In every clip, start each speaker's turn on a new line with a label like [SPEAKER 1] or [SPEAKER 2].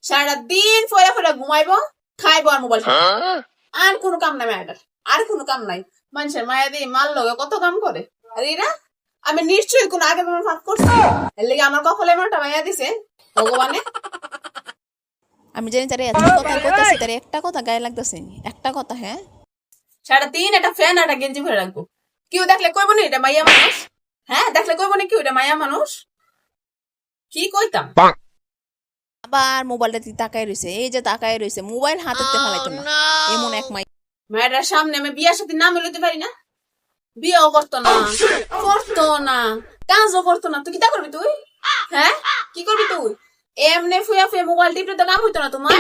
[SPEAKER 1] সারাদিন ফয়া ফয়া ঘুমাইবো, খাইবো আর মোবাইল। আর কোনো কাম নাই ম্যাডার, আর কোনো কাম নাই। মানুষের মায়া দিয়ে মাল লগে কত কাম করে। আর এরা আমি নিশ্চয়ই কোন আগে ফাঁক করছি, এর লেগে আমার কপালে এমনটা মায়া দিছে ভগবানে।
[SPEAKER 2] আমি জানি তারে এত কথা কইতাছি, তারে একটা কথা গায়ে লাগতেছে, একটা কথা। হ্যাঁ,
[SPEAKER 1] সারাদিন একটা ফ্যান একটা গেঞ্জি ভরে রাখবো, কেউ দেখলে কইব না এটা মাইয়া মানুষ। হ্যাঁ, দেখলে কইব না কেউ এটা মাইয়া মানুষ। কি কইতাম,
[SPEAKER 2] আবার মোবাইলটা তাকায় রইছে, এই যে তাকায় রইছে, মোবাইল হাতেতে ফেলাইতো না, এমন এক মাই।
[SPEAKER 1] মেয়েটার সামনে আমি বিয়ার সাথে নাম লইতে পারি না, বিয়েও করতো না, করতো না, কাজও করতো না। তুই কি তা করবি তুই? হ্যাঁ, কি করবি তুই? এমনি ফুয়া ফুয়া মোবাইল টিপলে তো কাম হইতো না তোমার,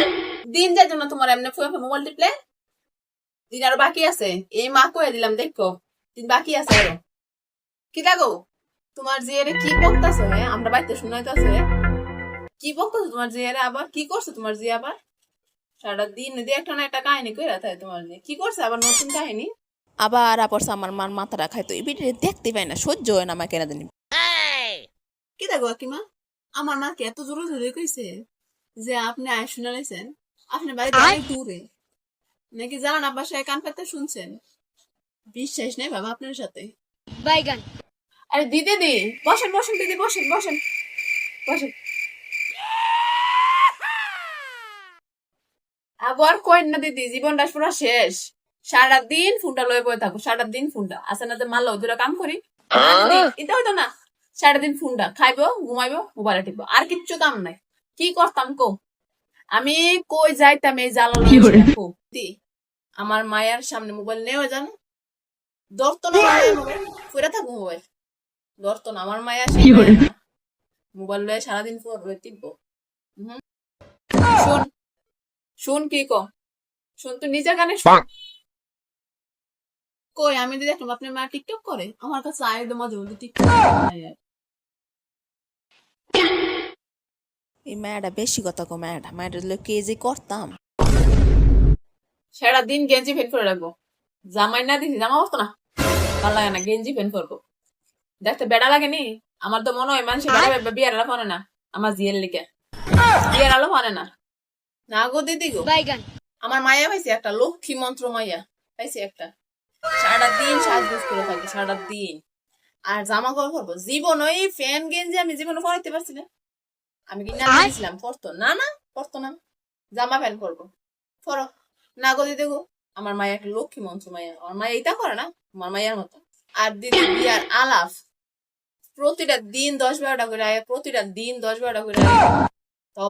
[SPEAKER 1] দিন যাইতো না তোমার এমনি ফুয়া ফুয়া মোবাইল টিপলে। দিন আরো বাকি আছে, এই মা কয়ে দিলাম দেখো, দিন বাকি আছে আরো। কি দেখো তোমার জিয়ারে কি বকতাছো? হ্যাঁ, আমরা বাড়িতে শুনাইতেছে কি বকতাছো তোমার জিয়ারে, আবার কি করছো তোমার জিয়া? আবার সারাদিন দিয়ে একটা না একটা কাহিনী কইরা থাকে তোমার জিয়া, কি করছে আবার নতুন কাহিনী?
[SPEAKER 2] আবার আপর আমার মার মাথাটা খাইতো, এই ভিডিও দেখতে পাই না, সহ্য হয় না আমার কেনা জানি।
[SPEAKER 1] কি দেখো কাকিমা, আমার মাকে এত জোরে জোরে কইছে যে আপনি আয় শুনে লাইছেন, আপনি বাড়িতে অনেক দূরে নাকি জানান, আব্বার সাথে কান পাতে শুনছেন। বিশ্বাস নেই বাবা আপনার সাথে।
[SPEAKER 3] বাইগান।
[SPEAKER 1] আরে দিদি দি, বসেন বসেন দিদি, বসেন বসেন বসেন। আবার কইন না দিদি, জীবনটা পুরো শেষ। সারাদিন ফোনটা লয়ে বয়ে থাকো, সারাদিন ফোনটা আছে না যে মারলো দুটা কাম করি, এটা হইতো না। সারাদিন ফোনটা খাইবো, ঘুমাইবো, মোবাইলে টিপবো, আর কিচ্ছু কাম নাই। কি করতাম কো? আমি কই যাইতাম এই জ্বালানো। আমার মায়ের সামনে মোবাইল নেওয়া জানো, ধরতো না মোবাইল, ফুরে থাকবো মোবাইল ধরতো না। আমার মায়া মোবাইল লয়ে সারাদিন টিপবো। শুন শুন, কি কো শুন, তুই নিজের কানে শুন। কই আমি যদি দেখলাম আপনার মা টিকটক করে, আমার কাছে আয় তো মাঝে মধ্যে টিকটক।
[SPEAKER 2] এই মায়াটা বেশি কথা কো, মায়াটা কে যে করতাম।
[SPEAKER 1] সারাদিন গেঞ্জি ফেন করে রাখবো, জামাই না দিছি জামা বসতো না, ভালো লাগে না, গেঞ্জি ফেন করবো। দেখতে বেড়া লাগেনি? আমার তো মনে হয় মানুষের বিয়ের আলো ফানে না, আমার জিয়ের লিখে বিয়ের আলো ফানে না। না গো দিদি গো,
[SPEAKER 3] বাইগান।
[SPEAKER 1] আমার মায়া পাইছে একটা লক্ষ্মী মন্ত্র মাইয়া পাইছে একটা, সারাদিন সাজগোজ করে থাকবে সারাদিন, আর জামা কাপড় পরবো। জীবন ওই ফ্যান গেঞ্জি আমি জীবনে পরাইতে পারছি না। আমি কিনা দিয়েছিলাম, পরতো না, না পরতো না, জামা প্যান্ট পরবো। পরো না গো দিদি গো, আমার মায়া একটা লক্ষ্মী মন্ত্র মাইয়া, আমার মায়া এটা করে না আমার মাইয়ার মতো। আর দিদি বিয়ার আলাপ প্রতিটা দিন 10-12টা করে আয়, প্রতিটা দিন 10-12টা করে আয়।